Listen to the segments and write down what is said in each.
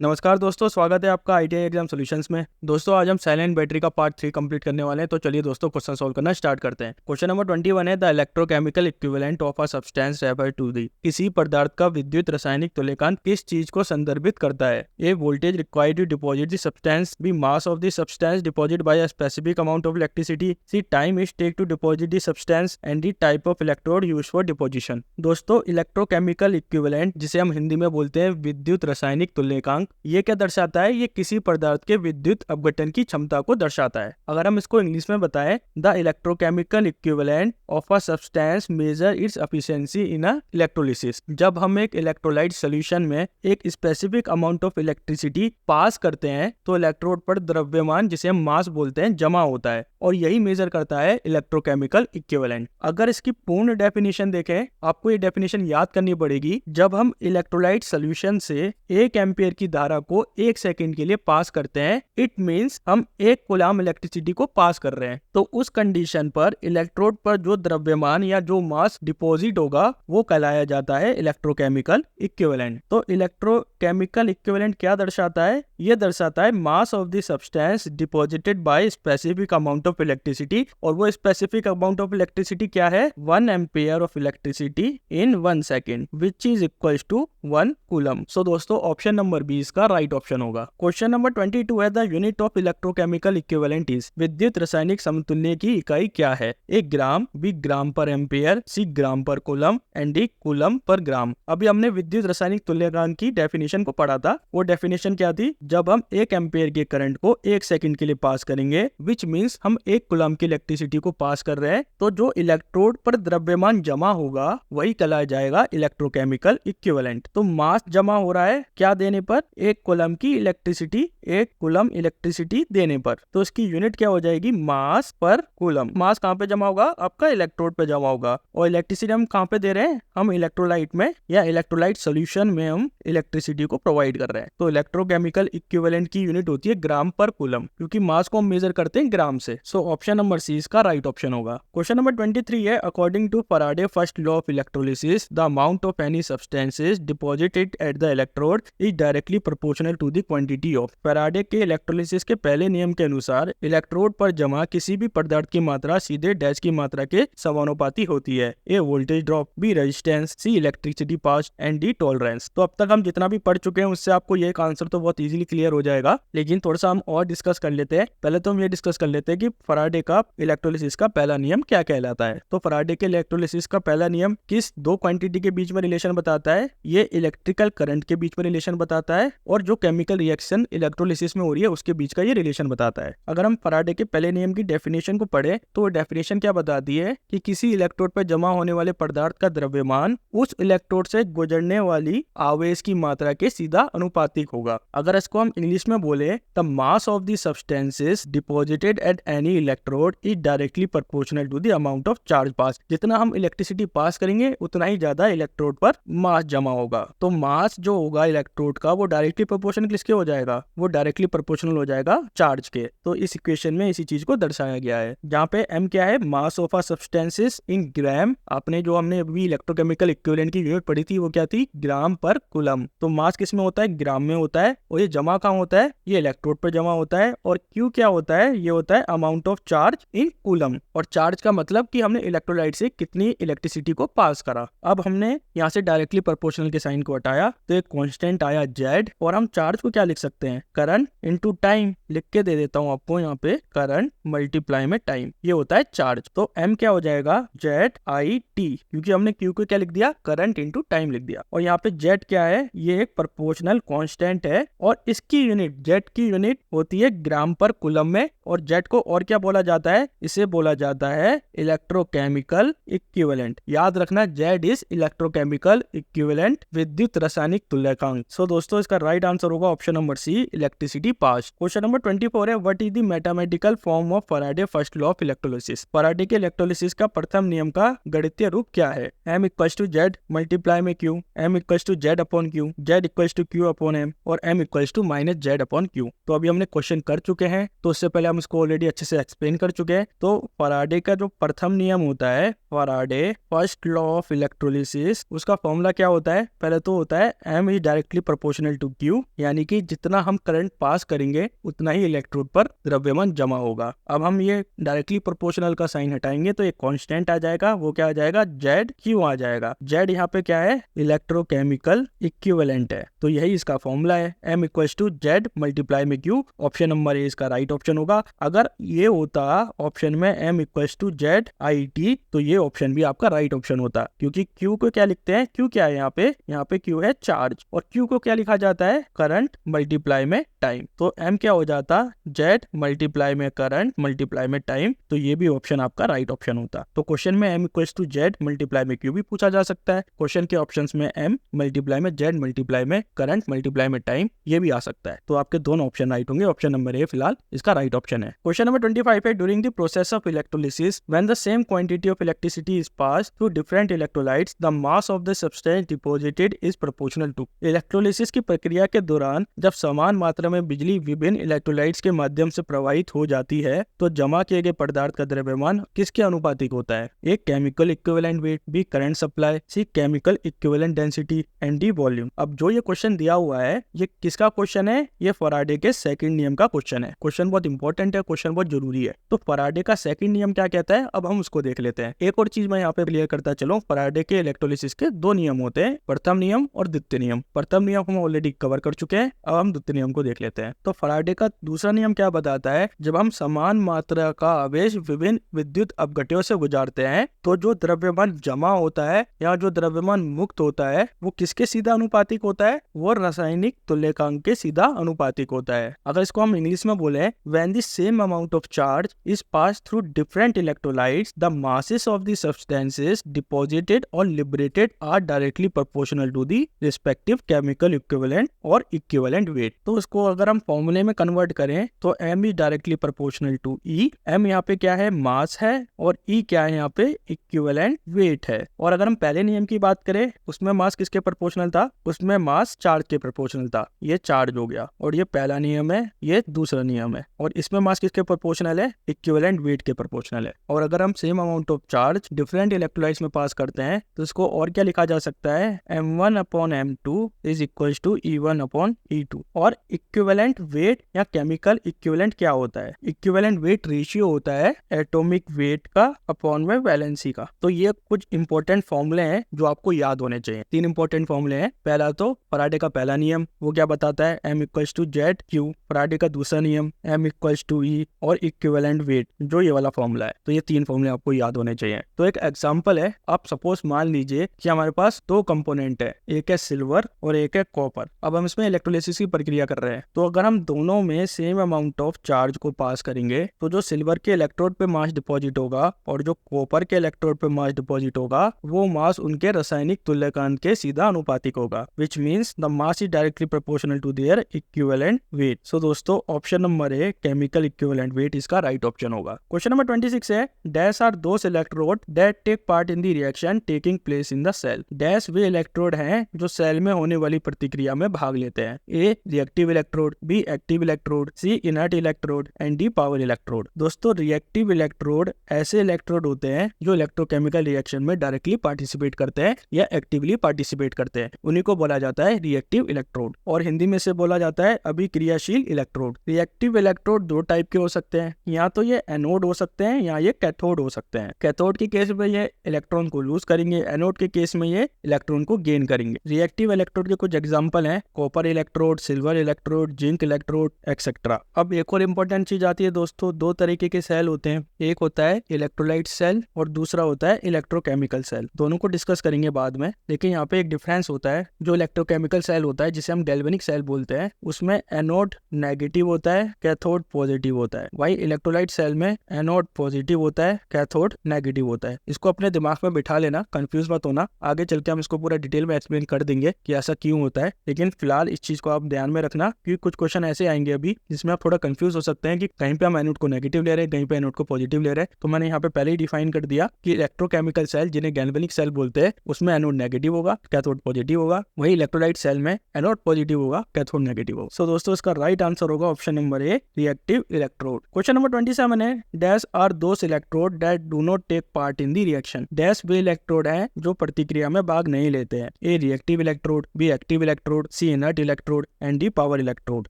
नमस्कार दोस्तों, स्वागत है आपका आईटीआई एग्जाम सॉल्यूशंस में। दोस्तों आज हम साइलेंट बैटरी का पार्ट 3 कंप्लीट करने वाले हैं। तो चलिए दोस्तों क्वेश्चन सॉल्व करना स्टार्ट करते हैं। क्वेश्चन नंबर 21 है the electrochemical equivalent of a substance refer to the. किसी पदार्थ का विद्युत रासायनिक तुल्यकांक किस चीज को संदर्भित करता है? A voltage required to deposit the substance, B mass of the substance deposit by a specific amount of electricity, C time it take to deposit the substance and the type of electrode used for deposition. दोस्तों electrochemical equivalent, जिसे हम हिंदी में बोलते हैं विद्युत रासायनिक तुल्यकांक, ये क्या दर्शाता है? ये किसी पदार्थ के विद्युत अपघटन की क्षमता को दर्शाता है। अगर हम इसको इंग्लिश में बताएं, the electrochemical equivalent of a substance measure its efficiency in a electrolysis. जब हम एक इलेक्ट्रोलाइट सॉल्यूशन में एक specific amount of electricity pass करते हैं तो इलेक्ट्रोड पर द्रव्यमान, जिसे हम मास बोलते हैं, जमा होता है और यही मेजर करता है इलेक्ट्रोकेमिकल इक्विवेलेंट। अगर इसकी पूर्ण डेफिनेशन देखें, आपको ये डेफिनेशन याद करनी पड़ेगी। जब हम इलेक्ट्रोलाइट सॉल्यूशन से 1 एम्पियर की धारा को 1 सेकंड के लिए पास करते हैं, इट मींस हम 1 कूलम इलेक्ट्रिसिटी को पास कर रहे हैं। तो उस कंडीशन पर इलेक्ट्रोड पर जो द्रव्यमान या जो मास डिपॉजिट होगा वो कहलाया जाता है इलेक्ट्रोकेमिकल इक्विवेलेंट। तो इलेक्ट्रोकेमिकल इक्विवेलेंट क्या दर्शाता है? ये दर्शाता है mass of the substance deposited by specific amount of electricity. और वो स्पेसिफिक अमाउंट ऑफ इलेक्ट्रिसिटी क्या है? 1 ampere of electricity in 1 second which is equals to 1 coulomb. So दोस्तों ऑप्शन नंबर 20 का राइट ऑप्शन होगा। क्वेश्चन नंबर 22 है the unit of electrochemical equivalent is. विद्युत रासायनिक समतुल्य की इकाई क्या है? ए ग्राम, बी ग्राम पर एम्पियर, सी ग्राम पर coulomb and D coulomb per ग्राम। अभी हमने विद्युत रासायनिक तुल्यकांक की डेफिनेशन को पढ़ा था। वो डेफिनेशन क्या थी? जब हम 1 एम्पियर के करंट को 1 सेकंड के लिए पास करेंगे, विच मीन्स हम 1 कूलम की इलेक्ट्रिसिटी को पास कर रहे हैं, तो जो इलेक्ट्रोड पर द्रव्यमान जमा होगा वही कहलाया जाएगा इलेक्ट्रोकेमिकल इक्विवेलेंट। तो मास जमा हो रहा है क्या देने पर? 1 कूलम की इलेक्ट्रिसिटी, 1 कूलम इलेक्ट्रिसिटी देने पर। तो इसकी यूनिट क्या हो जाएगी? मास पर कूलम। मास कहाँ पे जमा होगा? आपका इलेक्ट्रोड पे जमा होगा। और इलेक्ट्रिसिटी हम कहाँ पे दे रहे हैं? हम इलेक्ट्रोलाइट में या इलेक्ट्रोलाइट सॉल्यूशन में हम इलेक्ट्रिसिटी को प्रोवाइड कर रहे हैं। तो इलेक्ट्रोकेमिकल इक्विवेलेंट की यूनिट होती है ग्राम पर कूलम, क्योंकि मास को हम मेजर करते हैं ग्राम से। सो ऑप्शन नंबर सी इसका राइट ऑप्शन होगा। क्वेश्चन नंबर 23 है according to Faraday first law of electrolysis the amount of any substances deposited at the electrode is directly proportional to the quantity of. Faraday के electrolysis के पहले नियम के अनुसार electrode पर जमा किसी भी पदार्थ की मात्रा सीधे डैश की मात्रा के समानुपाती होती है। A voltage drop, B resistance, C electricity pass and D tolerance. तो अब तक हम जितना भी पढ़ चुके हैं उससे आपको ये आंसर तो बहुत इजीली क्लियर हो जाएगा, लेकिन थोड़ा सा हम और डिस्कस कर लेते हैं। पहले तो हम ये डिस्कस कर लेते हैं कि फैराडे का इलेक्ट्रोलिसिस का पहला नियम क्या कहलाता है। तो फैराडे के इलेक्ट्रोलिसिस का पहला नियम किस 2 क्वांटिटी के बीच में रिलेशन बताता है? ये इलेक्ट्रिकल करंट के बीच में रिलेशन बताता है और जो केमिकल रिएक्शन इलेक्ट्रोलिसिस में हो रही है उसके बीच का ये रिलेशन बताता है। अगर हम फैराडे के पहले नियम की डेफिनेशन को पढ़े तो डेफिनेशन क्या बताती है कि किसी इलेक्ट्रोड पर जमा होने वाले पदार्थ का द्रव्यमान उस इलेक्ट्रोड से गुजरने वाली आवेश की मात्रा के सीधा अनुपातिक होगा। अगर इसको हम इंग्लिश में बोले, the mass of the substances deposited at any electrode is directly proportional to the amount of charge pass. जितना हम इलेक्ट्रिसिटी पास करेंगे उतना ही ज्यादा इलेक्ट्रोड पर मास जमा होगा। तो मास जो होगा इलेक्ट्रोड का वो डायरेक्टली प्रोपोर्शनल किसके हो जाएगा? वो डायरेक्टली प्रोपोर्शनल हो जाएगा चार्ज के। तो इस इक्वेशन में इसी चीज को दर्शाया गया है, जहाँ पे m क्या है? Mass of a substances in gram. आपने जो हमने अभी इलेक्ट्रोकेमिकल इक्विवेलेंट की यूनिट पढ़ी थी वो क्या थी? ग्राम पर कूलम। तो मास किस में होता है? ग्राम में होता है। और ये जमा कहाँ होता है? ये इलेक्ट्रोड पर जमा होता है। और Q क्या होता है? ये होता है amount of charge in coulomb. और चार्ज का मतलब कि हमने इलेक्ट्रोलाइट से कितनी इलेक्ट्रिसिटी को पास करा। अब हमने यहाँ से डायरेक्टली प्रोपोर्शनल के साइन को हटाया तो एक कांस्टेंट आया Z, और हम चार्ज को क्या लिख सकते हैं? Current into time. लिख के दे देता हूँ आपको यहाँ पे, करंट मल्टीप्लाई में टाइम, ये होता है चार्ज। तो M क्या हो जाएगा? ZIT, क्योंकि हमने Q को क्या लिख दिया? करंट इनटू टाइम लिख दिया। और यहाँ पे Z क्या है? ये एक प्रोपोर्शनल कांस्टेंट है और इसकी यूनिट, Z की यूनिट होती है ग्राम पर कूलम में। और Z को और क्या बोला जाता है? इसे बोला जाता है इलेक्ट्रोकेमिकल इक्विवेलेंट। याद रखना, Z इज इलेक्ट्रोकेमिकल इक्विवेलेंट, विद्युत रासायनिक तुल्यकांक। सो दोस्तों इसका राइट आंसर होगा option number C, electricity pass. Question number 24 है what is the mathematical form of Faraday first law of electrolysis. Faraday के इलेक्ट्रोलिसिस का प्रथम नियम का गणितीय रूप क्या है? M equals to Z multiply में Q, M equals to Z upon Q, Z equals to Q upon M और M equals to minus Z upon Q। तो अभी हमने क्वेश्चन कर चुके हैं, तो उससे पहले हम इसको ऑलरेडी अच्छे से एक्सप्लेन कर चुके हैं। तो फैराडे का जो प्रथम नियम होता है, Faraday first law of electrolysis, उसका फॉर्मूला क्या होता है? पहले तो होता है M is directly proportional to Q, यानी कि जितना हम करंट पास करेंगे उतना ही इलेक्ट्रोड पर द्रव्यमान जमा होगा। अब हम ये डायरेक्टली प्रोपोर्शनल का साइन हटाएंगे तो एक कांस्टेंट आ जाएगा, वो क्या आ जाएगा, ZQ आ जाएगा। Z यहाँ पे क्या है, इलेक्ट्रोकेमिकल इक्विवेलेंट है, तो यही इसका फॉर्मूला है, M equals to Z multiply में Q। ऑप्शन नंबर ए इसका राइट ऑप्शन होगा। अगर ये होता ऑप्शन में M इक्वल्स टू ZIT तो ये ऑप्शन भी आपका राइट ऑप्शन होता, क्योंकि Q को क्या लिखते हैं, Q क्या है यहाँ पे Q है चार्ज, और Q को क्या लिखा जाता है, करंट मल्टीप्लाई में टाइम। तो M क्या हो जाता, Z मल्टीप्लाई में करंट मल्टीप्लाई में टाइम, तो ये भी ऑप्शन आपका राइट ऑप्शन होता। तो क्वेश्चन में M equals to Z multiply में Q भी पूछा जा सकता है। क्वेश्चन के ऑप्शंस में M मल्टीप्लाई में Z मल्टीप्लाई में करंट मल्टीप्लाई में टाइम ये भी आ सकता है। तो आपके दोनों ऑप्शन राइट होंगे। ऑप्शन नंबर ए फिलहाल इसका राइट ऑप्शन है। क्वेश्चन नंबर 25 है, during the process of electrolysis when the same quantity of electricity is passed through different electrolytes the mass of the substance deposited is proportional to. Electrolysis की प्रक्रिया के दौरान जब समान मात्रा में बिजली विभिन्न इलेक्ट्रोलाइट्स के माध्यम से प्रवाहित हो जाती है तो जमा किए गए पदार्थ का द्रव्यमान किसके अनुपातिक होता है, A chemical equivalent weight, B current supply, C chemical equivalent density and D volume. अब जो ये क्वेश्चन दिया हुआ है ये किसका क्वेश्चन है, ये फराडे के सेकंड नियम का क्वेश्चन है। क्वेश्चन बहुत इंपॉर्टेंट है, क्वेश्चन बहुत जरूरी है। तो फराडे का सेकंड नियम क्या कहता है, अब हम उसको देख लेते हैं। एक और चीज मैं यहाँ पे क्लियर करता चलो, फराडे के इलेक्ट्रोलिसिस के दो नियम होते हैं, प्रथम नियम और द्वितीय नियम। प्रथम नियम हम ऑलरेडी कवर कर चुके हैं, अब हम द्वितीय नियम को देख लेते हैं। तो फराडे का दूसरा नियम क्या बताता है, जब हम समान मात्रा का आवेश विभिन्न विद्युत अपघट्यों से गुजारते हैं तो जो द्रव्यमान जमा होता है या जो द्रव्यमान मुक्त होता है वो किसके सीधा अनुपातिक होता है, वो रासायनिक तुल्यकांक के सीधा अनुपातिक होता है। अगर इसको हम इंग्लिश में बोले, when the same amount of charge is pass through different electrolytes the masses of the substances deposited और liberated are directly proportional to the respective chemical equivalent और इक्विवेलेंट वेट। तो इसको अगर हम फॉर्मूले में कन्वर्ट करें तो M is directly proportional to E। M यहाँ पे क्या है, मास है, और E क्या है, यहाँ पे इक्विवेलेंट वेट है। और अगर हम पहले नियम की बात करें उसमें मास किसके प्रोपोर्शनल था, उसमें मास चार्ज के प्रोपोर्शनल था, ये चार्ज हो गया, और ये पहला नियम है, ये दूसरा नियम है। और इसमें मास किसके प्रोपोर्शनल है, इक्विवेलेंट वेट के प्रोपोर्शनल है। और अगर हम same amount of charge different electrolytes में पास करते हैं तो इसको और क्या लिखा जा सकता है, M1 upon M2 is equal to E1 upon E2। और इक्विवेलेंट वेट या केमिकल इक्विवेलेंट क्या होता है, इक्विवेलेंट वेट रेशियो होता है एटॉमिक वेट का अपॉन में वैलेंसी का। तो ये कुछ इंपॉर्टेंट फॉर्मूले हैं जो आपको याद होने चाहिए। तीन इंपॉर्टेंट फॉर्मूले हैं। पहला तो फराडे का पहला नियम, वो क्या बताता है, M equals to ZQ। Faraday का दूसरा नियम M इक्वल्स टू E, और इक्विवेलेंट वेट जो ये वाला फॉर्मूला है। तो ये तीन फॉर्मूले आपको याद होने चाहिए। तो एक एग्जांपल है, आप सपोज मान लीजिए कि हमारे पास दो कंपोनेंट है, एक है सिल्वर और एक है कॉपर। अब हम इसमें इलेक्ट्रोलिसिस की प्रक्रिया कर रहे हैं, तो अगर हम दोनों में सेम अमाउंट ऑफ चार्ज को पास करेंगे तो जो सिल्वर के इलेक्ट्रोड पे मास डिपॉजिट होगा और जो कॉपर के इलेक्ट्रोड पे मास डिपॉजिट होगा वो मास उनके रासायनिक तुल्यकांक के सीधा अनुपातिक होगा, which means the mass is directly proportional to their equivalent weight. So दोस्तों option number A chemical equivalent weight इसका राइट ऑप्शन होगा। क्वेश्चन नंबर 26 है, dash are those electrode that take part in the reaction taking place in the cell. Dash वे electrode हैं जो cell में होने वाली प्रतिक्रिया में भाग लेते हैं, A reactive electrode, B active electrode, C inert electrode and D power electrode. दोस्तों रिएक्टिव इलेक्ट्रोड ऐसे इलेक्ट्रोड होते हैं जो इलेक्ट्रोकेमिकल रिएक्शन में डायरेक्टली पार्टिसिपेट करते हैं या एक्टिवली पार्टिसिपेट करते हैं, उन्हीं को बोला जाता है रिएक्टिव इलेक्ट्रोड, और हिंदी में से बोला जाता है अभिक्रियाशील इलेक्ट्रोड। रिएक्टिव इलेक्ट्रोड दो टाइप के हो सकते हैं, या तो ये एनोड हो सकते हैं या ये कैथोड हो सकते हैं। कैथोड के केस में ये इलेक्ट्रॉन को लूज करेंगे, एनोड के केस में ये इलेक्ट्रॉन को गेन करेंगे। रिएक्टिव इलेक्ट्रोड के कुछ एग्जांपल हैं, copper electrode, silver electrode, zinc electrode etcetera. अब एक और इम्पोर्टेंट चीज आती है दोस्तों, दो तरीके के सेल होते हैं, एक होता है इलेक्ट्रोलाइट सेल और दूसरा होता है इलेक्ट्रोकेमिकल सेल। दोनों को डिस्कस करेंगे बाद में, लेकिन यहाँ पे एक डिफरेंस होता है। जो इलेक्ट्रोकेमिकल सेल होता है जिसे हम गैल्वेनिक सेल बोलते हैं, उसमें एनोड नेगेटिव होता है, कैथोड पॉजिटिव होता है। वही इलेक्ट्रोलाइट सेल में एनोड पॉजिटिव होता है, कैथोड नेगेटिव होता है। इसको अपने दिमाग में बिठा लेना, कंफ्यूज मत होना, आगे चल के हम इसको पूरा डिटेल में एक्सप्लेन कर देंगे कि ऐसा क्यों होता है। लेकिन फिलहाल इस चीज को आप ध्यान में रखना, क्योंकि कुछ क्वेश्चन ऐसे आएंगे अभी जिसमें आप थोड़ा कंफ्यूज हो सकते हैं कि कहीं पे हम एनोड को नेगेटिव ले रहे हैं, कहीं पे एनोड को पॉजिटिव ले रहे हैं। तो मैंने यहाँ पे पहले ही डिफाइन कर दिया कि इलेक्ट्रोकेमिकल सेल जिन्हें गैल्वेनिक सेल बोलते हैं उसमें एनोड नेगेटिव होगा, कैथोड पॉजिटिव होगा। वही इलेक्ट्रोलाइट सेल में एनोड पॉजिटिव होगा, कैथोड नेगेटिव होगा। सो दोस्तों इसका राइट आंसर होगा option number A reactive electrode. Question number 27 है, dash are those electrode that do not take part in the reaction. Dash वे इलेक्ट्रोड हैं जो प्रतिक्रिया में भाग नहीं लेते हैं, A reactive electrode, B active electrode, C inert electrode and D power electrode.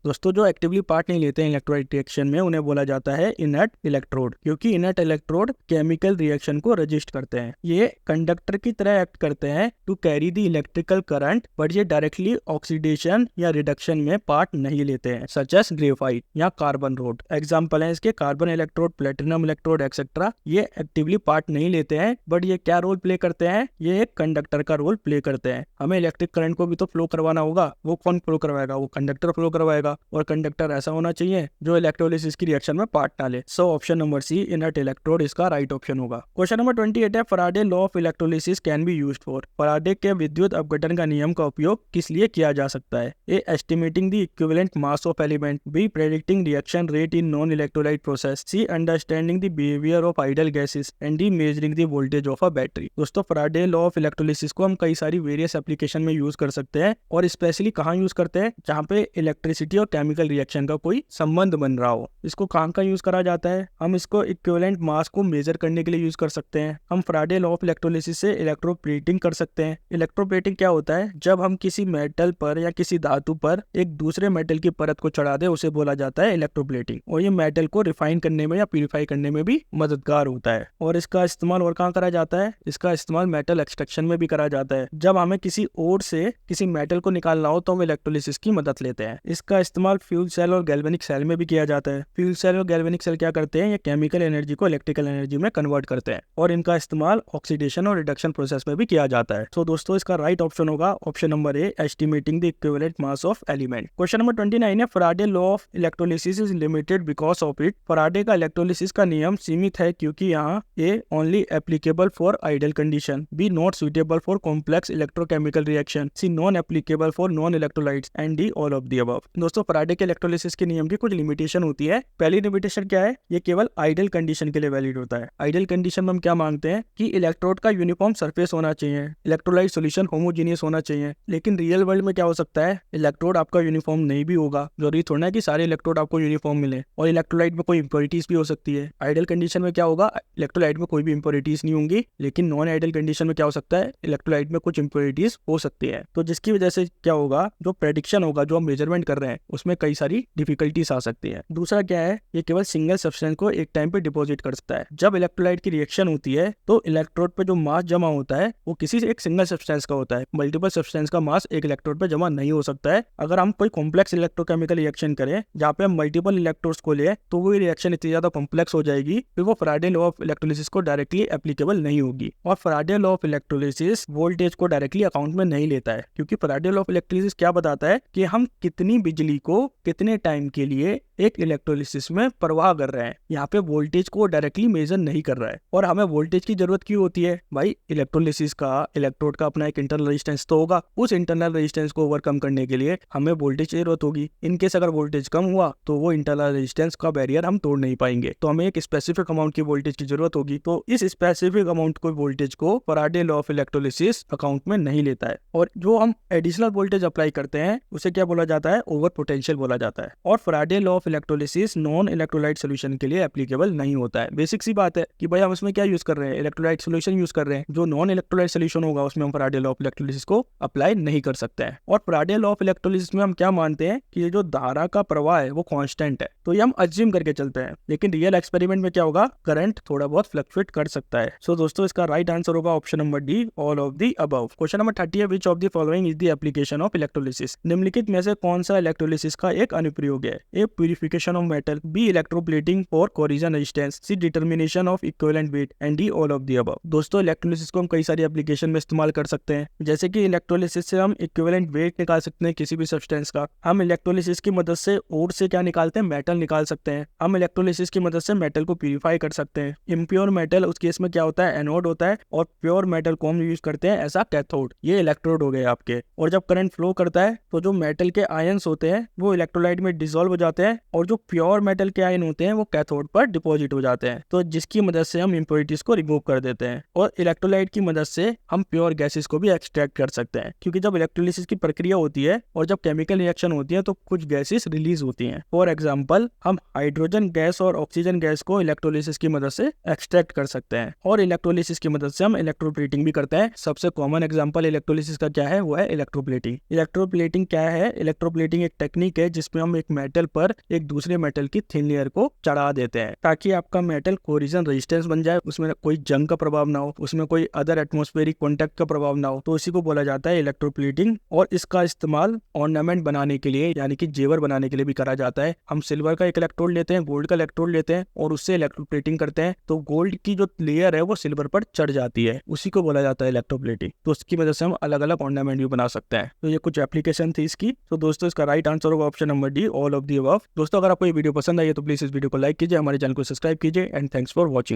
दोस्तों जो एक्टिवली पार्ट नहीं लेते हैं इलेक्ट्रोलाइट रिएक्शन में उन्हें बोला जाता है इनर्ट इलेक्ट्रोड, क्योंकि इनर्ट इलेक्ट्रोड केमिकल रिएक्शन को रजिस्ट करते हैं। ये कंडक्टर की तरह एक्ट करते हैं to carry the electrical current, but ये डायरेक्टली ऑक्सीडेशन या रिडक्शन में पार्ट नहीं लेते हैं, सच एज ग्रेफाइट या कार्बन रोड। एग्जाम्पल है इसके carbon electrode, platinum electrode etcetera. ये एक्टिवली पार्ट नहीं लेते हैं, बट ये क्या रोल प्ले करते हैं, ये एक कंडक्टर का रोल प्ले करते हैं। हमें इलेक्ट्रिक करंट को भी तो फ्लो करवाना होगा, वो कौन फ्लो करवाएगा, वो कंडक्टर फ्लो करवाएगा, और कंडक्टर ऐसा होना चाहिए जो इलेक्ट्रोलिसिस की रिएक्शन में पार्ट ना ले। So option number C inert electrode इसका राइट ऑप्शन होगा। क्वेश्चन नंबर 28 है Faraday law of electrolysis can be used for. Faraday के विद्युत अपघटन का नियम का उपयोग किस लिए किया जा सकता है? A estimating the equivalent mass of element, B predicting reaction rate in non electrolyte process, C understanding the behaviour of ideal gases and D measuring the voltage of a battery. दोस्तों फैराडे लॉ ऑफ इलेक्ट्रोलिसिस को हम कई सारी various application में use कर सकते हैं, और स्पेशली कहाँ यूज करते हैं, जहाँ पे इलेक्ट्रिसिटी और केमिकल रिएक्शन का कोई संबंध बन रहा हो। इसको कहाँ का यूज करा जाता है? हम इसको इक्विवेलेंट मास को मेजर करने के लिए यूज कर सकते हैं। हम फैराडे लॉ ऑफ इलेक्ट्रोलिसिस से इलेक्ट्रोप्लेटिंग कर सकते हैं। इलेक्ट्रोप्लेटिंग क्या होता है? जब हम किसी मेटल पर या किसी धातु पर एक दूसरे मेटल की परत को चढ़ा दे उसे बोला जाता है इलेक्ट्रोप्लेटिंग, और ये मेटल को रिफाइन करने में या प्यूरिफाई करने में भी मददगार होता है। और इसका इस्तेमाल और कहाँ करा जाता है? इसका इस्तेमाल मेटल एक्सट्रैक्शन में भी करा जाता है। जब हमें किसी ओर से किसी मेटल को निकालना हो तो हम इलेक्ट्रोलिसिस की मदद लेते हैं। इसका इस्तेमाल फ्यूल सेल और गैल्वेनिक सेल में भी किया जाता है। फ्यूल सेल और गैल्वेनिक सेल क्या करते हैं? ये केमिकल एनर्जी को इलेक्ट्रिकल एनर्जी में कन्वर्ट करते हैं, और इनका इस्तेमाल ऑक्सीडेशन और रिडक्शन प्रोसेस में भी किया जाता है। तो दोस्तों इसका राइट ऑप्शन होगा option number A, estimating the equivalent mass of element. Question number 29 है Faraday law of electrolysis is limited because of it. Faraday का इलेक्ट्रोलिसिस का नियम सीमित है क्योंकि यहाँ A only applicable for ideal condition, B not suitable for complex electrochemical reaction, C non applicable for non electrolytes and D all of the above. दोस्तों Faraday के electrolysis के नियम की कुछ लिमिटेशन होती है। पहली लिमिटेशन क्या है? ये केवल आइडियल कंडीशन के लिए वैलिड होता है। आइडियल कंडीशन में हम क्या मांगते हैं कि इलेक्ट्रोड का यूनिफॉर्म सरफेस होना चाहिए, इलेक्ट्रोलाइट सॉल्यूशन होमोजीनियस होना चाहिए। लेकिन रियल वर्ल्ड में क्या हो सकता है? इलेक्ट्रोड आपका यूनिफॉर्म नहीं भी होगा। जरूरी थोड़ा है कि सारे इलेक्ट्रोड आपको यूनिफॉर्म मिले, और इलेक्ट्रोलाइट में कोई इंप्योरिटीज भी हो सकती है। आइडियल कंडीशन में क्या होगा? इलेक्ट्रोलाइट में कोई भी इंप्योरिटीज नहीं होंगी, लेकिन नॉन आइडियल कंडीशन में क्या हो सकता है? इलेक्ट्रोलाइट में कुछ इंप्योरिटीज हो सकती है। तो जिसकी वजह से क्या होगा, जो प्रेडिक्शन होगा, जो हम मेजरमेंट कर रहे हैं, उसमें कई सारी डिफिकल्टीज आ सकती है। दूसरा क्या है? ये केवल सिंगल सब्सटेंस को एक टाइम पे डिपॉजिट कर सकता है। जब इलेक्ट्रोलाइट की रिएक्शन होती है तो इलेक्ट्रोड पे जो मास जमा होता है वो किसी एक सिंगल सब्सटेंस का होता है। मल्टीपल सब्सटेंस का मास एक इलेक्ट्रोड पे जमा नहीं हो सकता है। अगर हम कोई कॉम्प्लेक्स इलेक्ट्रोकेमिकल रिएक्शन करें जहाँ पे हम मल्टीपल इलेक्ट्रोड्स को ले, तो वो रिएक्शन इतनी ज्यादा कॉम्प्लेक्स हो जाएगी फिर वो फैराडे लॉ ऑफ इलेक्ट्रोलिसिस को डायरेक्टली एप्लीकेबल नहीं होगी। और Faraday law of electrolysis voltage को डायरेक्टली अकाउंट में नहीं लेता है, क्योंकि फैराडे लॉ ऑफ इलेक्ट्रोलिसिस क्या बताता है कि हम कितनी बिजली को कितने टाइम के लिए एक इलेक्ट्रोलिसिस में प्रवाह कर रहे हैं। यहाँ पे वोल्टेज को डायरेक्टली मेजर नहीं कर रहा है। और हमें वोल्टेज की जरूरत क्यों होती है भाई? इलेक्ट्रोलिसिस का इलेक्ट्रोड का अपना एक इंटरनल रेजिस्टेंस तो होगा, उस इंटरनल रेजिस्टेंस को ओवरकम करने के लिए हमें वोल्टेज की जरूरत होगी। इनकेस अगर वोल्टेज कम हुआ तो वो इंटरनल रेजिस्टेंस का बैरियर हम तोड़ नहीं पाएंगे, तो हमें एक स्पेसिफिक अमाउंट की वोल्टेज की जरूरत होगी। तो इस स्पेसिफिक अमाउंट को वोल्टेज को Faraday law of electrolysis account में नहीं लेता है। और जो हम एडिशनल वोल्टेज अप्लाई करते हैं उसे क्या बोला जाता है? ओवर पोटेंशियल बोला जाता है। और Faraday law of electrolysis non electrolyte solution के लिए एप्लीकेबल नहीं होता है। बेसिक सी बात है कि भाई हम इसमें क्या यूज कर रहे हैं? इलेक्ट्रोलाइट सोल्यूशन यूज कर रहे हैं। जो नॉन इलेक्ट्रोलाइट सोल्यूशन होगा उसमें हम फैराडे लॉ ऑफ इलेक्ट्रोलिसिस को अप्लाई नहीं कर सकते हैं। और फैराडे लॉ ऑफ इलेक्ट्रोलिसिस में हम क्या मानते हैं कि ये जो धारा का प्रवाह है वो कांस्टेंट है, तो ये हम अज्यूम करके चलते हैं। लेकिन रियल एक्सपेरिमेंट में क्या होगा? करंट थोड़ा बहुत फ्लक्चुएट कर सकता है। सो दोस्तों इसका राइट आंसर होगा option number D, all of the above. Question number 30 है which of the following is the application of electrolysis. निम्नलिखित में से कौन सा इलेक्ट्रोलिसिस का एक अनुप्रयोग है? A purification of metal, B electroplating for corrosion resistance, C determination of equivalent weight and D all of the above. दोस्तों इलेक्ट्रोलिसिस को हम कई सारी एप्लीकेशन में इस्तेमाल कर सकते हैं, जैसे कि इलेक्ट्रोलिसिस से हम इक्विवेलेंट वेट निकाल सकते हैं किसी भी सब्सटेंस का। हम इलेक्ट्रोलिसिस की मदद से ओर से क्या निकालते हैं? मेटल निकाल सकते हैं। हम इलेक्ट्रोलिसिस की मदद से मेटल को प्यूरिफाई कर सकते हैं। इम्प्योर मेटल उस केस में क्या होता है? एनोड होता है, और प्योर मेटल को हम यूज करते हैं ऐसा कैथोड। ये इलेक्ट्रोड हो गए आपके। और जब करंट फ्लो करता है तो जो मेटल के आयंस होते हैं वो इलेक्ट्रोलाइट में डिसॉल्व हो जाते हैं और जो प्योर मेटल के आयन होते हैं वो कैथोड पर डिपॉजिट हो जाते हैं, तो जिसकी मदद से हम इम्प्योरिटीज को रिमूव कर देते हैं। और इलेक्ट्रोलाइट की मदद से हम प्योर गैसेस को भी एक्सट्रैक्ट कर सकते हैं, क्योंकि जब इलेक्ट्रोलिसिस की प्रक्रिया होती है और जब केमिकल रिएक्शन होती है तो कुछ गैसेस रिलीज होती हैं। फॉर एग्जांपल, हम हाइड्रोजन गैस और ऑक्सीजन गैस को इलेक्ट्रोलिसिस की मदद से एक्सट्रैक्ट कर सकते हैं, और इलेक्ट्रोलिसिस की मदद से हम इलेक्ट्रोप्लेटिंग भी करते हैं। सबसे कॉमन एग्जांपल इलेक्ट्रोलिसिस का क्या है, वो है इलेक्ट्रोप्लेटिंग। इलेक्ट्रोप्लेटिंग क्या है? इलेक्ट्रोप्लेटिंग एक टेक्निक है जिसमें हम एक मेटल पर एक दूसरे मेटल की थिन लेयर को चढ़ा देते हैं, ताकि आपका मेटल कोरिजन रेजिस्टेंस बन जाए, उसमें कोई जंग का प्रभाव ना हो, उसमें कोई अदर एटमॉस्फेरिक कॉन्टैक्ट का प्रभाव ना हो। तो इसी को बोला जाता है इलेक्ट्रोप्लेटिंग। और इसका इस्तेमाल ऑर्नामेंट बनाने के लिए, यानी कि जेवर बनाने के लिए भी करा जाता है। हम सिल्वर का एक इलेक्ट्रोड लेते हैं, गोल्ड का इलेक्ट्रोड लेते हैं और उससे इलेक्ट्रोप्लेटिंग करते हैं, तो गोल्ड की जो लेयर है वो सिल्वर पर चढ़ जाती है, उसी को बोला जाता है इलेक्ट्रोप्लेटिंग। तो उसकी वजह से हम अलग अलग ऑर्नामेंट भी बना सकते हैं। तो ये कुछ एप्लीकेशन थी इसकी। तो दोस्तों इसका राइट आंसर होगा option number D, all of the above. दोस्तों अगर आपको ये वीडियो पसंद आई है तो प्लीज इस वीडियो को लाइक कीजिए, हमारे चैनल को सब्सक्राइब कीजिए, एंड थैंक्स फॉर वॉचिंग।